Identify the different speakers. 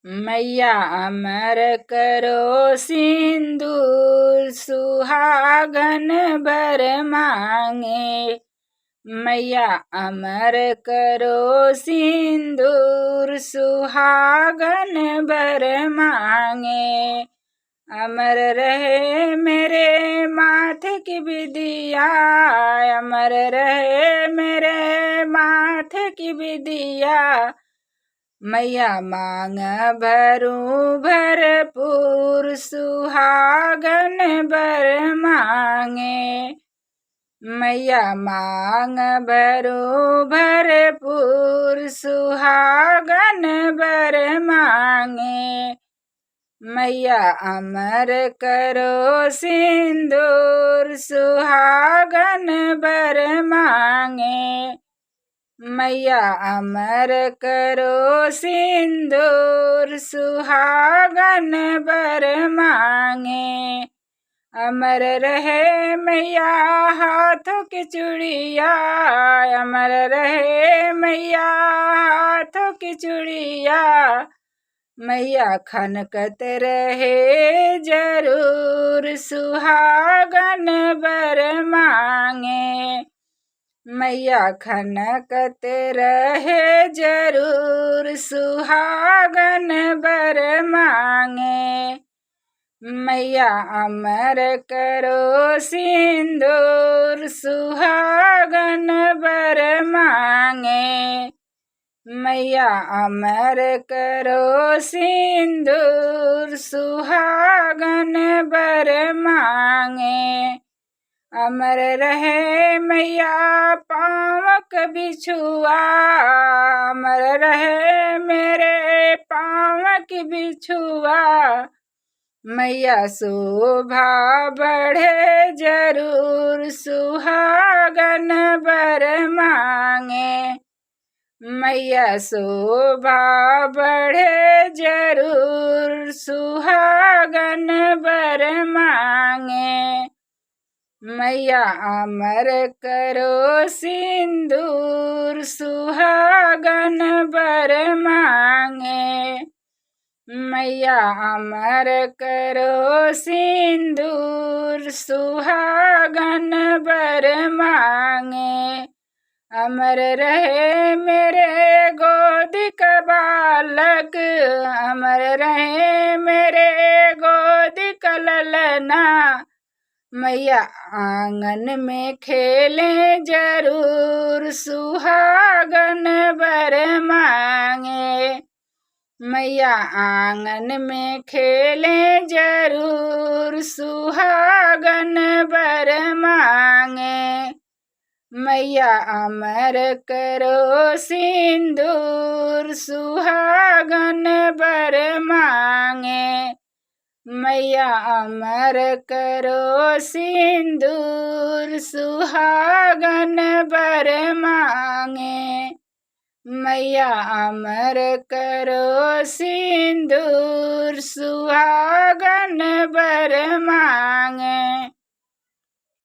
Speaker 1: मैया अमर करो सिंदूर सुहागन बर मांगे। मैया अमर करो सिंदूर सुहागन बर मांगे। अमर रहे मेरे माथे की बिदिया, अमर रहे मेरे माथे की बिदिया। मैया मांग भरूं भरपूर सुहागन बर मांगे। मैया मांग भरूं भरपूर सुहागन बर मांगे। मैया अमर करो सिंदूर सुहागन बर मांगे। मैया अमर करो सिंदूर सुहागन बर मांगे। अमर रहे मैया हाथों की चूड़िया, अमर रहे मैया हाथों की चूड़िया। मैया खनकत रहे जरूर सुहागन बर मांगे। मैया खनकत रहे जरूर सुहागन बर मांगे। मैया अमर करो सिंदूर सुहागन बर मांगे। मैया अमर करो सिंदूर सुहागन बर मांगे। अमर रहे मैया पाँव का बिछुआ, अमर रहे मेरे पाँव की बिछुआ। मैया शोभा बढ़े जरूर सुहागन बर मांगे। मैया शोभा बढ़े जरूर सुहागन बर मांगे। मैया अमर करो सिंदूर सुहागन बर मांगे। मैया अमर करो सिंदूर सुहागन बर मांगे। अमर रहे मेरे गोद का बालक, अमर रहे मेरे गोद का ललना। मैया आंगन में खेले जरूर सुहागन बर मांगे। मैया आंगन में खेले जरूर सुहागन बर मांगे। मैया अमर करो सिंदूर सुहागन बर मांगे। मैया अमर करो सिंदूर सुहागन बर मांगे। मैया अमर करो सिंदूर सुहागन बर मांगे।